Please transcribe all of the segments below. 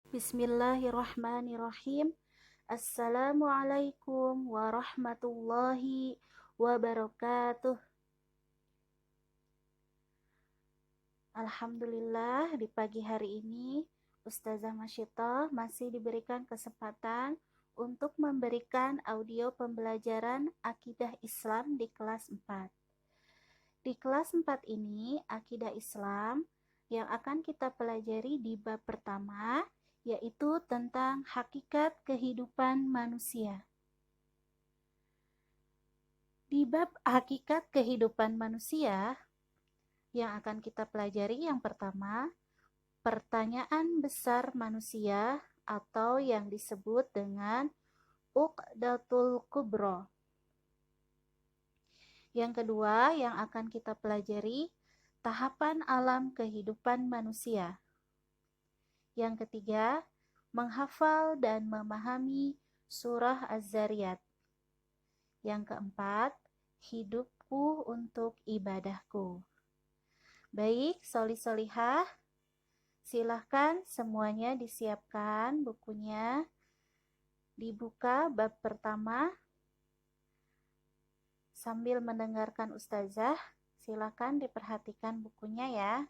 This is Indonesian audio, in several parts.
Bismillahirrahmanirrahim. Assalamualaikum warahmatullahi wabarakatuh. Alhamdulillah, di pagi hari ini Ustazah Masyita masih diberikan kesempatan untuk memberikan audio pembelajaran Akidah Islam di kelas 4. Di kelas 4 ini, Akidah Islam yang akan kita pelajari di bab pertama, yaitu tentang hakikat kehidupan manusia. Di bab hakikat kehidupan manusia, yang akan kita pelajari yang pertama, pertanyaan besar manusia atau yang disebut dengan Uqdatul Kubro. Yang kedua yang akan kita pelajari, tahapan alam kehidupan manusia. Yang ketiga, menghafal dan memahami surah Az-Zariyat. Yang keempat, hidupku untuk ibadahku. Baik, soli-solihah, silahkan semuanya disiapkan bukunya. Dibuka bab pertama. Sambil mendengarkan ustazah, silakan diperhatikan bukunya ya.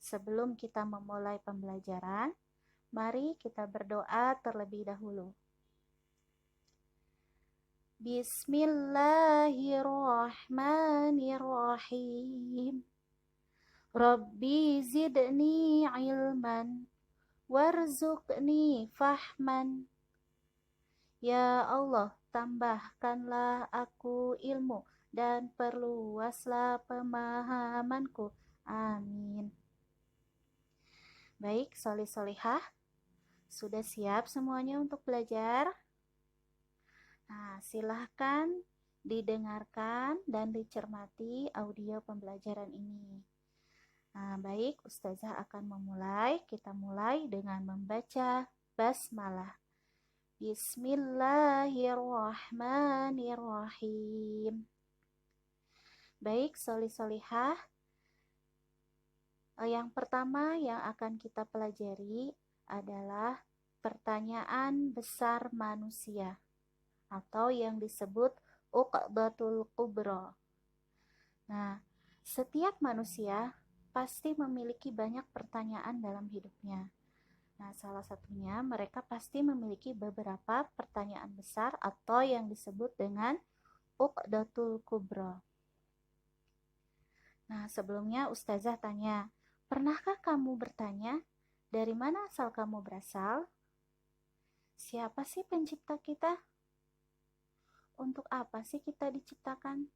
Sebelum kita memulai pembelajaran, mari kita berdoa terlebih dahulu. Bismillahirrahmanirrahim. Rabbi zidni ilman warzuqni fahman. Ya Allah, tambahkanlah aku ilmu dan perluaslah pemahamanku. Amin. Baik, solih-solihah, sudah siap semuanya untuk belajar? Nah, silahkan didengarkan dan dicermati audio pembelajaran ini. Nah, baik, Ustazah akan memulai. Kita mulai dengan membaca basmalah. Bismillahirrahmanirrahim. Baik, solih-solihah. Yang pertama yang akan kita pelajari adalah pertanyaan besar manusia atau yang disebut Uqdatul Kubro. Nah, setiap manusia pasti memiliki banyak pertanyaan dalam hidupnya. Nah, salah satunya mereka pasti memiliki beberapa pertanyaan besar atau yang disebut dengan Uqdatul Kubro. Nah, sebelumnya Ustazah tanya, pernahkah kamu bertanya, dari mana asal kamu berasal? Siapa sih pencipta kita? Untuk apa sih kita diciptakan?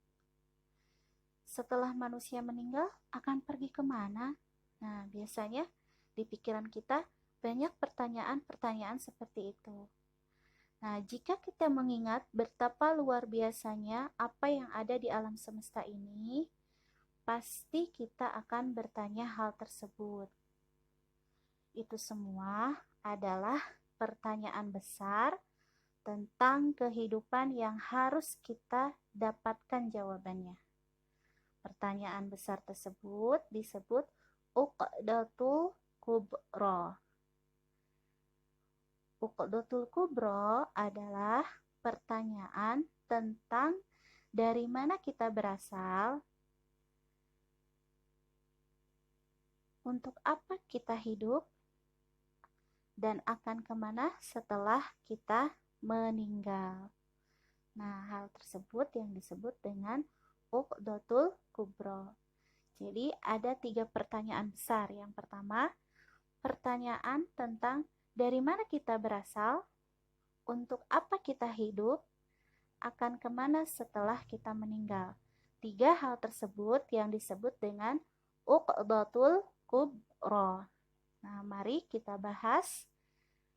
Setelah manusia meninggal, akan pergi kemana? Nah, biasanya di pikiran kita banyak pertanyaan-pertanyaan seperti itu. Nah, jika kita mengingat betapa luar biasanya apa yang ada di alam semesta ini, pasti kita akan bertanya hal tersebut. Itu semua adalah pertanyaan besar tentang kehidupan yang harus kita dapatkan jawabannya. Pertanyaan besar tersebut disebut Uqdatul Kubro. Uqdatul Kubro adalah pertanyaan tentang dari mana kita berasal, untuk apa kita hidup, dan akan kemana setelah kita meninggal. Nah, hal tersebut yang disebut dengan Uqdatul Kubro. Jadi ada 3 pertanyaan besar. Yang pertama, pertanyaan tentang dari mana kita berasal, untuk apa kita hidup, akan kemana setelah kita meninggal. 3 hal tersebut yang disebut dengan Uqdatul Kubro. Nah, mari kita bahas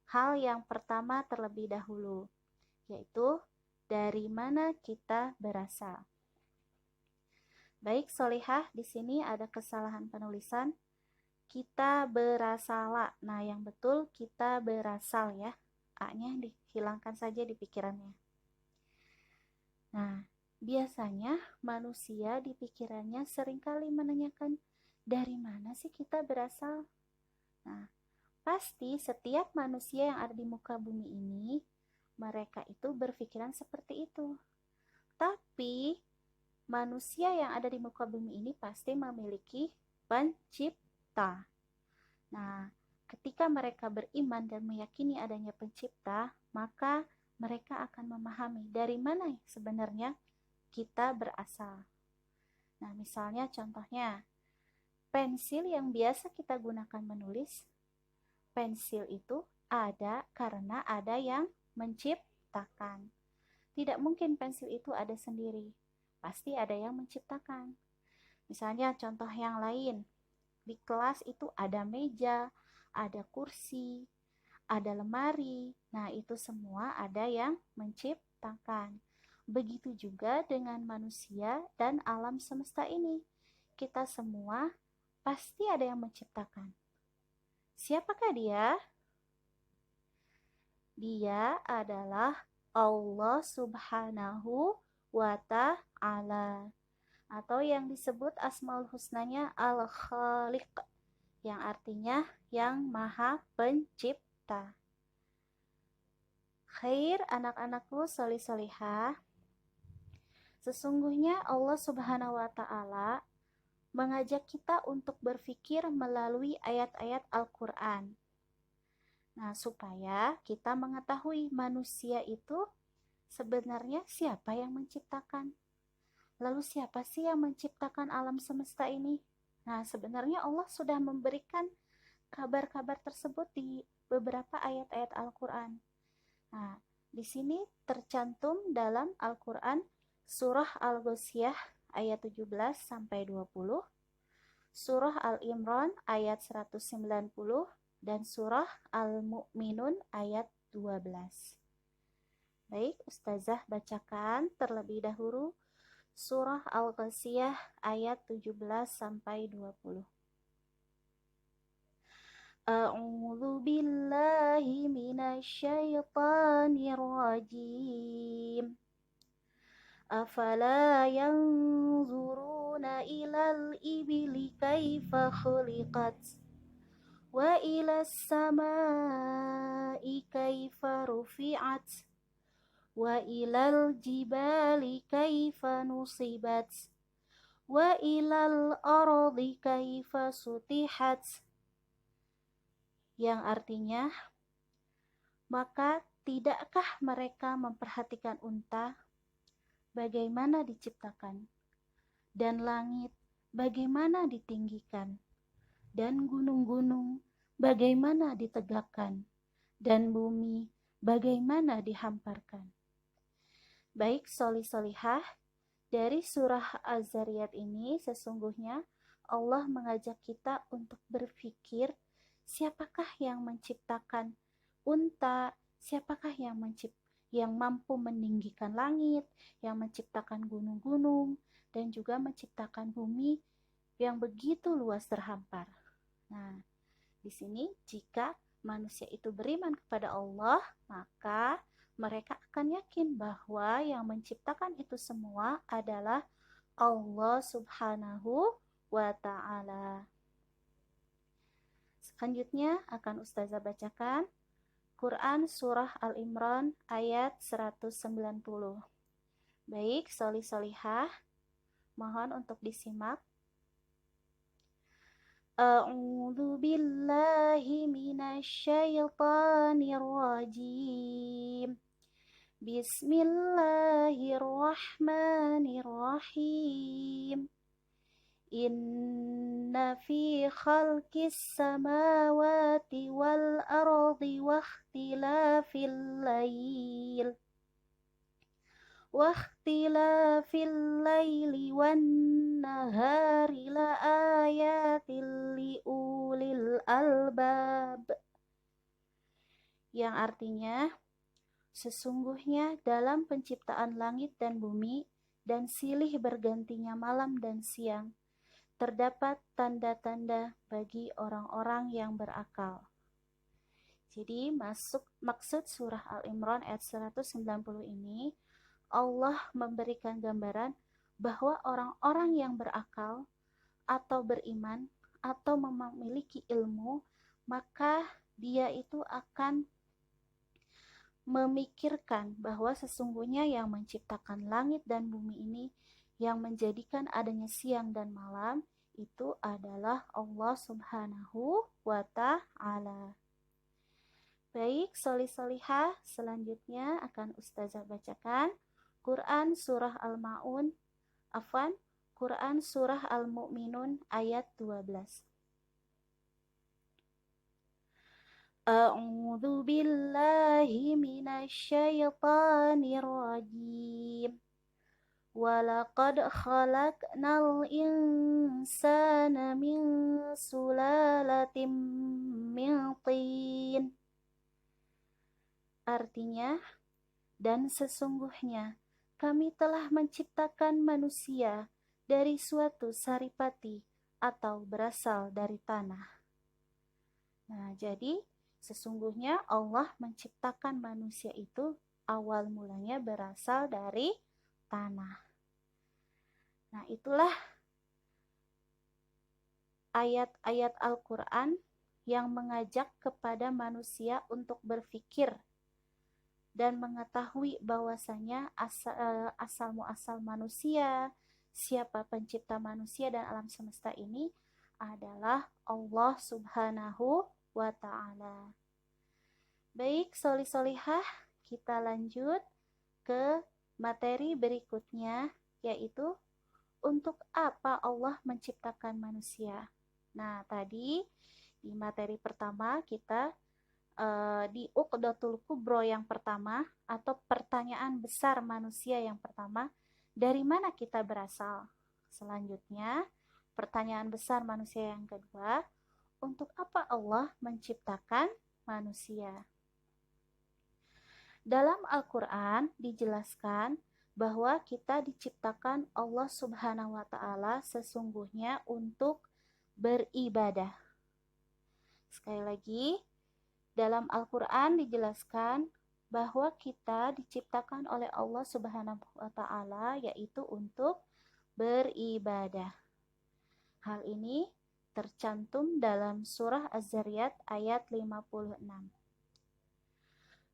hal yang pertama terlebih dahulu, yaitu dari mana kita berasal. Baik, solihah, di sini ada kesalahan penulisan. Kita berasal. Nah, yang betul kita berasal ya. A-nya dihilangkan saja di pikirannya. Nah, biasanya manusia di pikirannya seringkali menanyakan, dari mana sih kita berasal? Nah, pasti setiap manusia yang ada di muka bumi ini, mereka itu berpikiran seperti itu. Tapi manusia yang ada di muka bumi ini pasti memiliki pencipta. Nah, ketika mereka beriman dan meyakini adanya pencipta, maka mereka akan memahami dari mana sebenarnya kita berasal. Nah, misalnya contohnya, pensil yang biasa kita gunakan menulis, pensil itu ada karena ada yang menciptakan. Tidak mungkin pensil itu ada sendiri, pasti ada yang menciptakan. Misalnya contoh yang lain, di kelas itu ada meja, ada kursi, ada lemari. Nah, itu semua ada yang menciptakan. Begitu juga dengan manusia dan alam semesta ini. Kita semua pasti ada yang menciptakan. Siapakah dia? Dia adalah Allah Subhanahu wa Ta'ala, atau yang disebut Asmaul Husnanya Al-Khaliq, yang artinya yang Maha Pencipta. Khair, anak-anakku solih-solihah, sesungguhnya Allah Subhanahu wa Ta'ala mengajak kita untuk berpikir melalui ayat-ayat Al-Quran. Nah, supaya kita mengetahui manusia itu sebenarnya siapa yang menciptakan. Lalu siapa sih yang menciptakan alam semesta ini? Nah, sebenarnya Allah sudah memberikan kabar-kabar tersebut di beberapa ayat-ayat Al-Quran. Nah, di sini tercantum dalam Al-Quran surah Al-Ghasyiyah ayat 17 sampai 20, surah Al-Imran ayat 190, dan surah Al-Mu'minun ayat 12. Baik, Ustazah bacakan terlebih dahulu surah Al-Ghasyiyah ayat 17 sampai 20. A'udzu billahi minasyaitonir rajim. Afala yanzuruna ilal ibili kaifa khuliqat wa ilas samai kaifa rufi'at wa ilal jibali kaifa nusibat wa ilal ardi kaifa sutihat, yang artinya, maka tidakkah mereka memperhatikan unta bagaimana diciptakan, dan langit bagaimana ditinggikan, dan gunung-gunung bagaimana ditegakkan, dan bumi bagaimana dihamparkan. Baik, solih-solihah, dari surah Az-Zariyat ini sesungguhnya Allah mengajak kita untuk berpikir siapakah yang menciptakan unta, siapakah yang mampu meninggikan langit, yang menciptakan gunung-gunung, dan juga menciptakan bumi yang begitu luas terhampar. Nah, di sini jika manusia itu beriman kepada Allah, maka mereka akan yakin bahwa yang menciptakan itu semua adalah Allah Subhanahu wa Ta'ala. Selanjutnya akan Ustazah bacakan Quran Surah Al-Imran ayat 190. Baik, solih-solihah, mohon untuk disimak. A'udzu billahi minasyaitonir rajim. Bismillahirrahmanirrahim. Inna fi khalqis samawati wal ardi wa ikhtilafil laili wan nahari la ayatil liulil albab, yang artinya, sesungguhnya dalam penciptaan langit dan bumi dan silih bergantinya malam dan siang terdapat tanda-tanda bagi orang-orang yang berakal. Jadi maksud surah Al-Imran ayat 190 ini, Allah memberikan gambaran bahwa orang-orang yang berakal atau beriman atau memiliki ilmu, maka dia itu akan memikirkan bahwa sesungguhnya yang menciptakan langit dan bumi ini, yang menjadikan adanya siang dan malam, itu adalah Allah Subhanahu wa Ta'ala. Baik, soli-solihah, selanjutnya akan Ustazah bacakan Quran Surah Al-Ma'un, Quran Surah Al-Mu'minun ayat 12. A'udzu billahi minasyaitonir rajim. Walaqad khalaqnal insana min sulalatin min tin. Artinya, dan sesungguhnya kami telah menciptakan manusia dari suatu saripati atau berasal dari tanah. Nah, jadi sesungguhnya Allah menciptakan manusia itu awal mulanya berasal dari tanah. Nah, itulah ayat-ayat Al-Quran yang mengajak kepada manusia untuk berpikir dan mengetahui bahwasanya asal muasal manusia, siapa pencipta manusia dan alam semesta ini adalah Allah Subhanahu wa Ta'ala. Baik, soli-solihah, kita lanjut ke materi berikutnya, yaitu untuk apa Allah menciptakan manusia. Nah, tadi di materi pertama kita di Uqdatul Kubro yang pertama, atau pertanyaan besar manusia yang pertama, dari mana kita berasal? Selanjutnya, pertanyaan besar manusia yang kedua, untuk apa Allah menciptakan manusia? Dalam Al-Quran dijelaskan bahwa kita diciptakan Allah Subhanahu wa Ta'ala sesungguhnya untuk beribadah. Sekali lagi, dalam Al-Quran dijelaskan bahwa kita diciptakan oleh Allah Subhanahu wa Ta'ala yaitu untuk beribadah. Hal ini tercantum dalam surah Az-Zariyat ayat 56.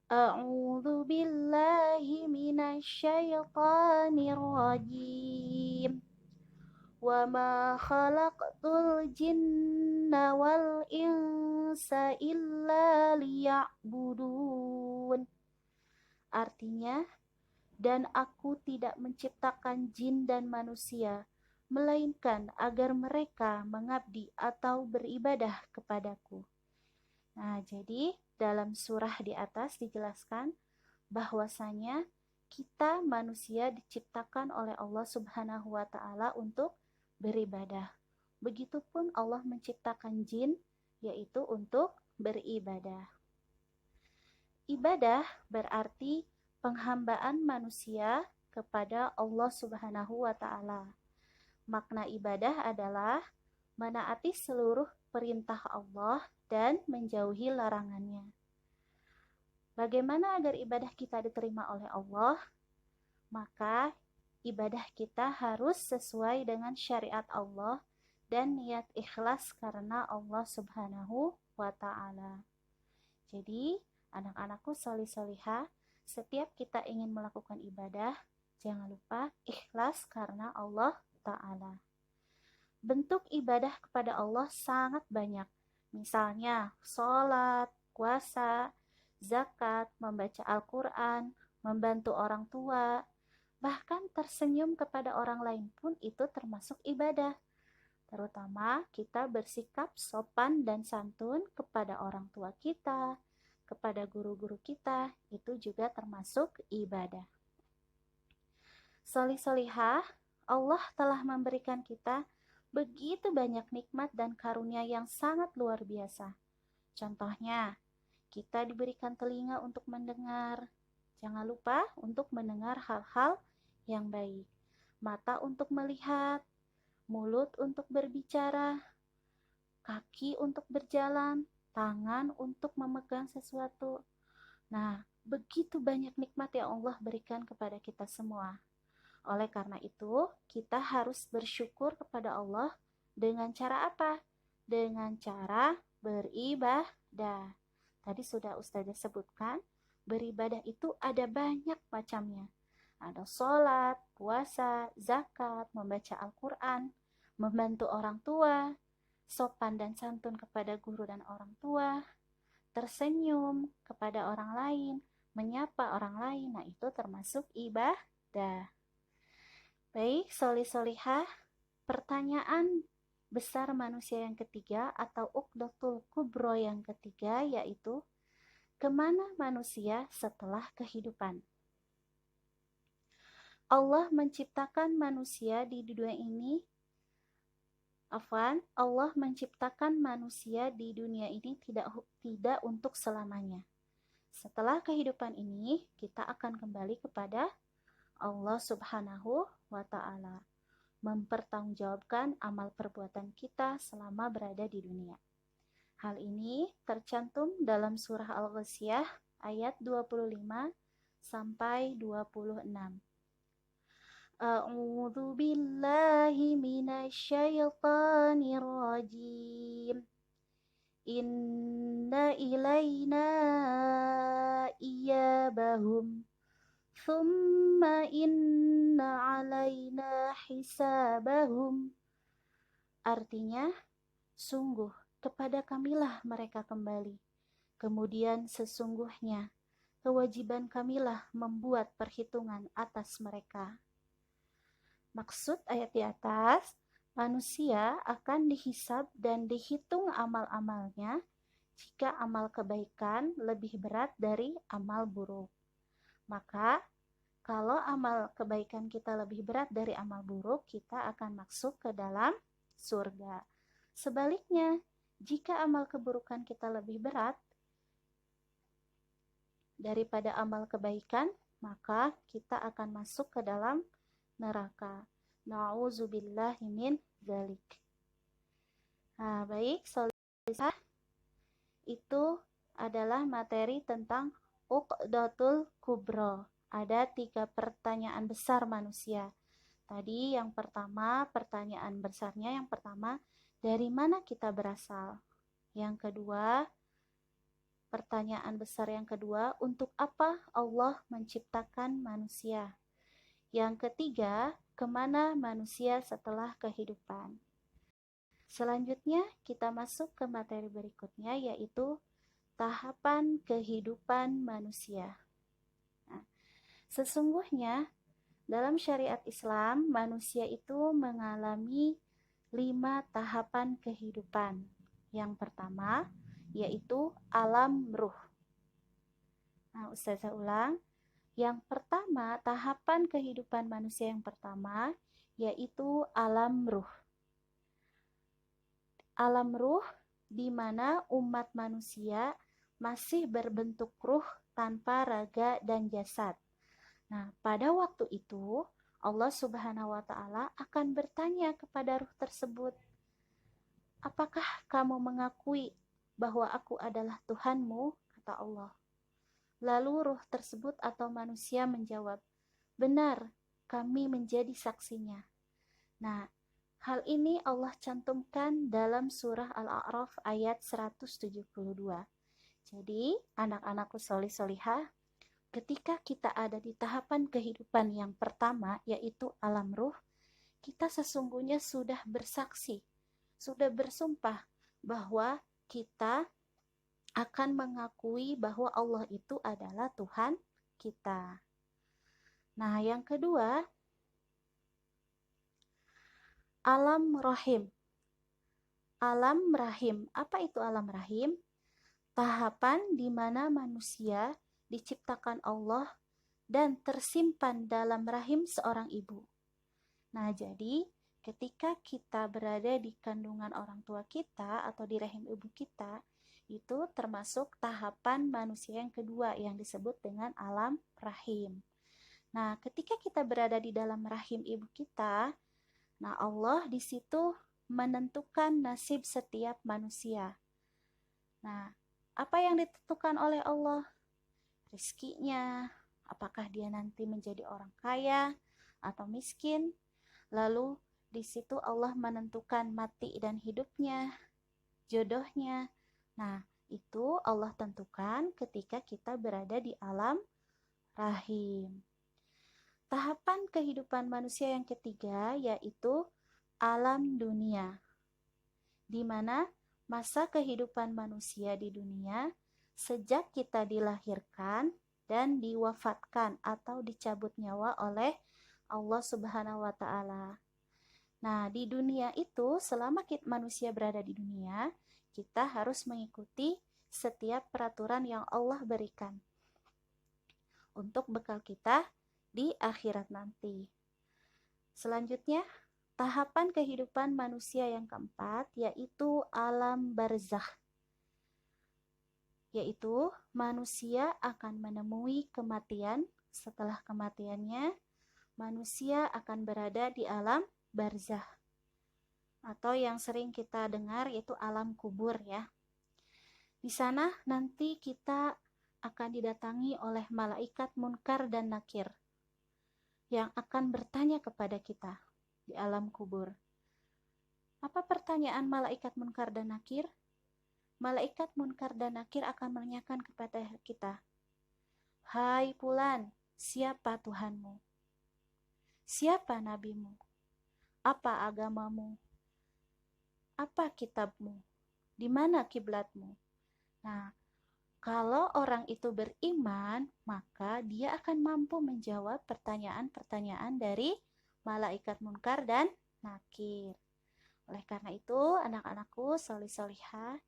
A'udzu billahi minasyaitonir rajim. Wa ma khalaqtul jinna wal insa illa liya'budun. Artinya, dan aku tidak menciptakan jin dan manusia melainkan agar mereka mengabdi atau beribadah kepadaku. Nah, jadi dalam surah di atas dijelaskan bahwasanya kita manusia diciptakan oleh Allah Subhanahu wa Ta'ala untuk beribadah. Begitupun Allah menciptakan jin, yaitu untuk beribadah. Ibadah berarti penghambaan manusia kepada Allah Subhanahu wa Ta'ala. Makna ibadah adalah menaati seluruh perintah Allah dan menjauhi larangannya. Bagaimana agar ibadah kita diterima oleh Allah? Maka ibadah kita harus sesuai dengan syariat Allah dan niat ikhlas karena Allah Subhanahu wa Ta'ala. Jadi, anak-anakku soli-solihah, setiap kita ingin melakukan ibadah, jangan lupa ikhlas karena Allah Ta'ala. Bentuk ibadah kepada Allah sangat banyak. Misalnya, sholat, puasa, zakat, membaca Al-Quran, membantu orang tua, bahkan tersenyum kepada orang lain pun itu termasuk ibadah. Terutama kita bersikap sopan dan santun kepada orang tua kita, kepada guru-guru kita, itu juga termasuk ibadah. Solih-solihah, Allah telah memberikan kita begitu banyak nikmat dan karunia yang sangat luar biasa. Contohnya, kita diberikan telinga untuk mendengar. Jangan lupa untuk mendengar hal-hal yang baik. Mata untuk melihat, mulut untuk berbicara, kaki untuk berjalan, tangan untuk memegang sesuatu. Nah, begitu banyak nikmat yang Allah berikan kepada kita semua. Oleh karena itu, kita harus bersyukur kepada Allah dengan cara apa? Dengan cara beribadah. Tadi sudah Ustazah sebutkan, beribadah itu ada banyak macamnya. Ada sholat, puasa, zakat, membaca Al-Quran, membantu orang tua, sopan dan santun kepada guru dan orang tua, tersenyum kepada orang lain, menyapa orang lain. Nah, itu termasuk ibadah. Baik, soli-solihah, pertanyaan besar manusia yang ketiga atau uqdatul kubro yang ketiga yaitu kemana manusia setelah kehidupan? Allah menciptakan manusia di dunia ini Allah menciptakan manusia di dunia ini tidak untuk selamanya. Setelah kehidupan ini, kita akan kembali kepada Allah Subhanahu wa Ta'ala, mempertanggungjawabkan amal perbuatan kita selama berada di dunia. Hal ini tercantum dalam surah Al-Ghasyiyah ayat 25 sampai 26. A'udzu billahi minasyaitonir rajim. Inna ilaina iyabahum thumma inna alaina hisabahum. Artinya, sungguh kepada kamilah mereka kembali. Kemudian sesungguhnya kewajiban kamilah membuat perhitungan atas mereka. Maksud ayat di atas, manusia akan dihisab dan dihitung amal-amalnya jika amal kebaikan lebih berat dari amal buruk. Maka, kalau amal kebaikan kita lebih berat dari amal buruk, kita akan masuk ke dalam surga. Sebaliknya, jika amal keburukan kita lebih berat daripada amal kebaikan, maka kita akan masuk ke dalam neraka. Na'udzubillahi min dzalik. Nah, baik, solisah itu adalah materi tentang uqdatul kubro. Ada 3 pertanyaan besar manusia. Tadi yang pertama, pertanyaan besarnya yang pertama, dari mana kita berasal? Yang kedua, pertanyaan besar yang kedua, untuk apa Allah menciptakan manusia? Yang ketiga, kemana manusia setelah kehidupan? Selanjutnya, kita masuk ke materi berikutnya, yaitu tahapan kehidupan manusia. Nah, sesungguhnya, dalam syariat Islam, manusia itu mengalami 5 tahapan kehidupan. Yang pertama, yaitu alam ruh. Nah, Ustazah ulang. Yang pertama, tahapan kehidupan manusia yang pertama, yaitu alam ruh. Alam ruh di mana umat manusia masih berbentuk ruh tanpa raga dan jasad. Nah, pada waktu itu, Allah Subhanahu wa Ta'ala akan bertanya kepada ruh tersebut, apakah kamu mengakui bahwa aku adalah Tuhanmu? Kata Allah. Lalu ruh tersebut atau manusia menjawab, benar, kami menjadi saksinya. Nah, hal ini Allah cantumkan dalam surah Al-A'raf ayat 172. Jadi, anak-anakku solih-solihah, ketika kita ada di tahapan kehidupan yang pertama, yaitu alam ruh, kita sesungguhnya sudah bersaksi, sudah bersumpah bahwa kita akan mengakui bahwa Allah itu adalah Tuhan kita. Nah, yang kedua, alam rahim. Alam rahim. Apa itu alam rahim? Tahapan di mana manusia diciptakan Allah dan tersimpan dalam rahim seorang ibu. Nah, jadi ketika kita berada di kandungan orang tua kita atau di rahim ibu kita, itu termasuk tahapan manusia yang kedua yang disebut dengan alam rahim. Nah, ketika kita berada di dalam rahim ibu kita, nah Allah di situ menentukan nasib setiap manusia. Nah, apa yang ditentukan oleh Allah? Rizkinya, apakah dia nanti menjadi orang kaya atau miskin? Lalu di situ Allah menentukan mati dan hidupnya, jodohnya. Nah, itu Allah tentukan ketika kita berada di alam rahim. Tahapan kehidupan manusia yang ketiga yaitu alam dunia, di mana masa kehidupan manusia di dunia sejak kita dilahirkan dan diwafatkan atau dicabut nyawa oleh Allah Subhanahu wa Ta'ala. Nah, di dunia itu, selama manusia berada di dunia, kita harus mengikuti setiap peraturan yang Allah berikan untuk bekal kita di akhirat nanti. Selanjutnya, tahapan kehidupan manusia yang keempat yaitu alam barzakh, yaitu manusia akan menemui kematian. Setelah kematiannya, manusia akan berada di alam barzakh, atau yang sering kita dengar yaitu alam kubur ya. Di sana nanti kita akan didatangi oleh malaikat munkar dan nakir yang akan bertanya kepada kita di alam kubur. Apa pertanyaan malaikat munkar dan nakir? Malaikat munkar dan nakir akan menanyakan kepada kita, "Hai Fulan, siapa Tuhanmu? Siapa nabimu? Apa agamamu? Apa kitabmu? Di mana kiblatmu?" Nah, kalau orang itu beriman, maka dia akan mampu menjawab pertanyaan-pertanyaan dari malaikat munkar dan nakir. Oleh karena itu, anak-anakku solih-solihah,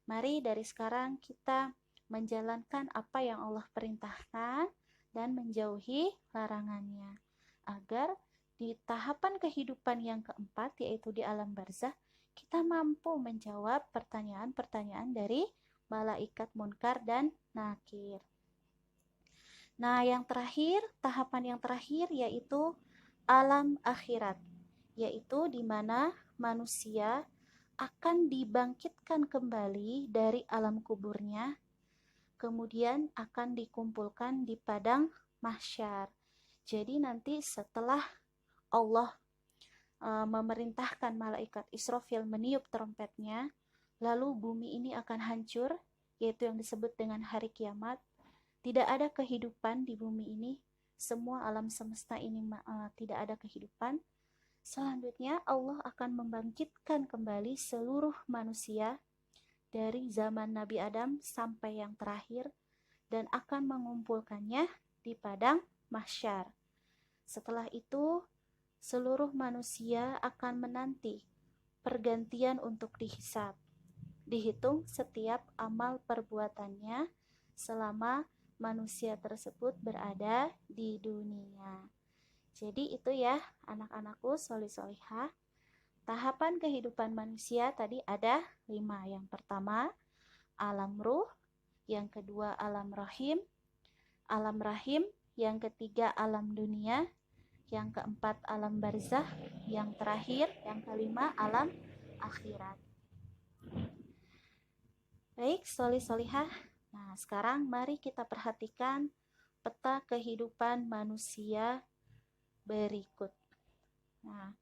mari dari sekarang kita menjalankan apa yang Allah perintahkan dan menjauhi larangannya, agar di tahapan kehidupan yang keempat, yaitu di alam barzakh, kita mampu menjawab pertanyaan-pertanyaan dari malaikat munkar dan nakir. Nah, tahapan yang terakhir yaitu alam akhirat, yaitu di mana manusia akan dibangkitkan kembali dari alam kuburnya, kemudian akan dikumpulkan di padang mahsyar. Jadi nanti setelah Allah memerintahkan malaikat Israfil meniup trompetnya, lalu bumi ini akan hancur, yaitu yang disebut dengan hari kiamat. Tidak ada kehidupan di bumi ini, semua alam semesta ini tidak ada kehidupan. Selanjutnya Allah akan membangkitkan kembali seluruh manusia dari zaman Nabi Adam sampai yang terakhir dan akan mengumpulkannya di padang mahsyar. Setelah itu seluruh manusia akan menanti pergantian untuk dihisab. Dihitung setiap amal perbuatannya selama manusia tersebut berada di dunia. Jadi itu ya anak-anakku solih-solihah. Tahapan kehidupan manusia tadi ada 5. Yang pertama alam ruh, yang kedua alam rahim, yang ketiga alam dunia, yang keempat alam barzakh, yang terakhir, yang kelima alam akhirat. Baik, solih-solihah. Nah, sekarang mari kita perhatikan peta kehidupan manusia berikut. Nah,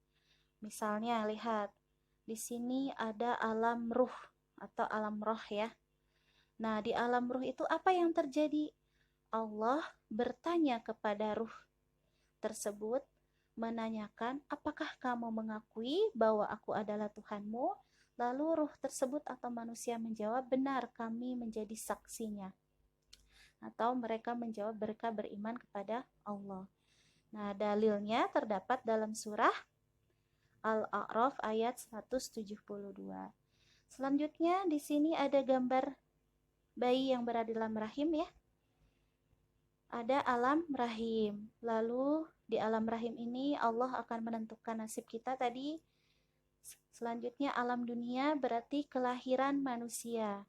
misalnya lihat, di sini ada alam ruh atau alam roh ya. Nah, di alam ruh itu apa yang terjadi? Allah bertanya kepada ruh tersebut, menanyakan, apakah kamu mengakui bahwa aku adalah Tuhanmu? Lalu ruh tersebut atau manusia menjawab, benar, kami menjadi saksinya. Atau mereka menjawab, mereka beriman kepada Allah. Nah, dalilnya terdapat dalam surah Al-A'raf ayat 172. Selanjutnya di sini ada gambar bayi yang berada dalam rahim ya. Ada alam rahim. Lalu di alam rahim ini Allah akan menentukan nasib kita tadi. Selanjutnya alam dunia berarti kelahiran manusia.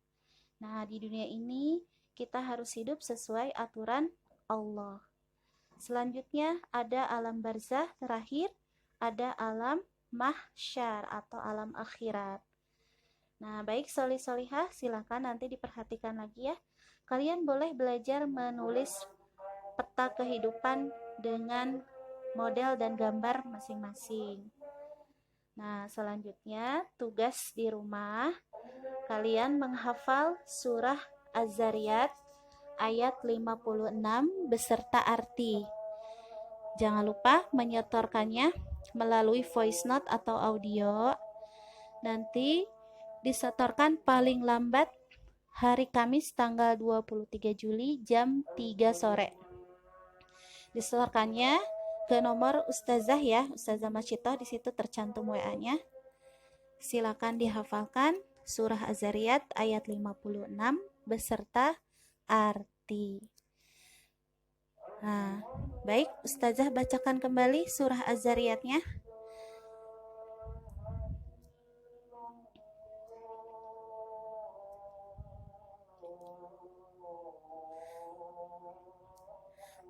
Nah, di dunia ini kita harus hidup sesuai aturan Allah. Selanjutnya ada alam barzakh, terakhir ada alam mahsyar atau alam akhirat. Nah, baik solih-solihah, silakan nanti diperhatikan lagi ya. Kalian boleh belajar menulis peta kehidupan dengan model dan gambar masing-masing. Nah, selanjutnya tugas di rumah, kalian menghafal surah Az-Zariyat ayat 56 beserta arti. Jangan lupa menyetorkannya melalui voice note atau audio. Nanti disetorkan paling lambat hari Kamis tanggal 23 Juli jam 3 sore. Disetorkannya ke nomor Ustazah ya, Ustazah Masyito, di situ tercantum WA-nya. Silakan dihafalkan surah Az-Zariyat ayat 56 beserta arti. Nah, baik, Ustazah bacakan kembali surah Az-Zariyatnya.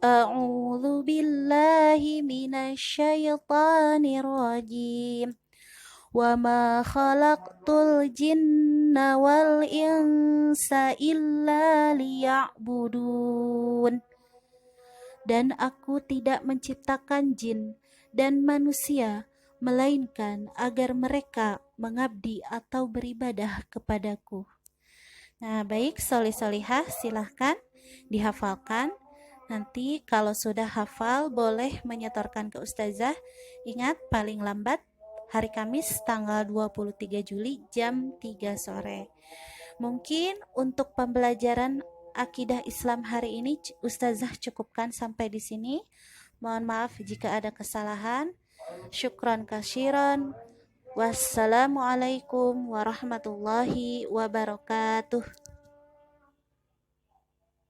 A'udzu billahi minasyaitonir rajim. Wa ma khalaqtul jinna wal insa illa liya'budun. Dan aku tidak menciptakan jin dan manusia melainkan agar mereka mengabdi atau beribadah kepadaku. Nah, baik solih-solihah, silahkan dihafalkan. Nanti kalau sudah hafal boleh menyetorkan ke Ustazah. Ingat, paling lambat hari Kamis tanggal 23 Juli jam 3 sore. Mungkin untuk pembelajaran akidah Islam hari ini Ustazah cukupkan sampai di sini. Mohon maaf jika ada kesalahan. Syukran kasiran. Wassalamualaikum warahmatullahi wabarakatuh.